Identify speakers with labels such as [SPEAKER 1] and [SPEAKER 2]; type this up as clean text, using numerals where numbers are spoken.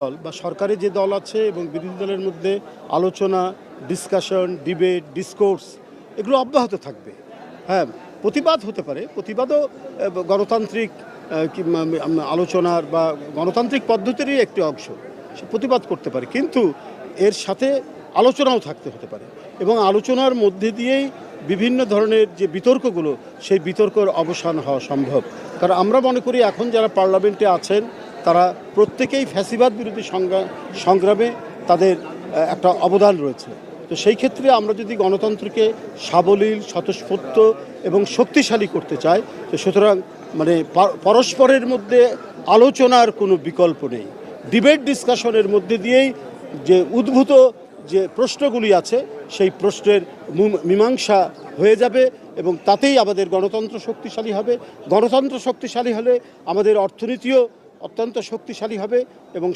[SPEAKER 1] দল বা সরকারি যে দল আছে এবং বিরোধী দলের মধ্যে আলোচনা, ডিসকাশন, ডিবেট, ডিসকোর্স এগুলো অব্যাহত থাকবে। হ্যাঁ, প্রতিবাদ হতে পারে। প্রতিবাদও গণতান্ত্রিক আলোচনার বা গণতান্ত্রিক পদ্ধতিরই একটি অংশ। সে প্রতিবাদ করতে পারে, কিন্তু এর সাথে আলোচনাও থাকতে হতে পারে এবং আলোচনার মধ্যে দিয়েই বিভিন্ন ধরনের যে বিতর্কগুলো, সেই বিতর্কের অবসান হওয়া সম্ভব। কারণ আমরা মনে করি এখন যারা পার্লামেন্টে আছেন তারা প্রত্যেকেই ফ্যাসিবাদ বিরোধী সংগ্রামে তাদের একটা অবদান রয়েছে। তো সেই ক্ষেত্রে আমরা যদি গণতন্ত্রকে সাবলীল, স্বতঃস্ফূর্ত এবং শক্তিশালী করতে চাই, তো সুতরাং পরস্পরের মধ্যে আলোচনার কোনো বিকল্প নেই। ডিবেট ডিসকাশনের মধ্যে দিয়েই যে উদ্ভূত যে প্রশ্নগুলি আছে সেই প্রশ্নের মীমাংসা হয়ে যাবে এবং তাতেই আমাদের গণতন্ত্র শক্তিশালী হবে। গণতন্ত্র শক্তিশালী হলে আমাদের অর্থনীতিও অত্যন্ত শক্তিশালী হবে এবং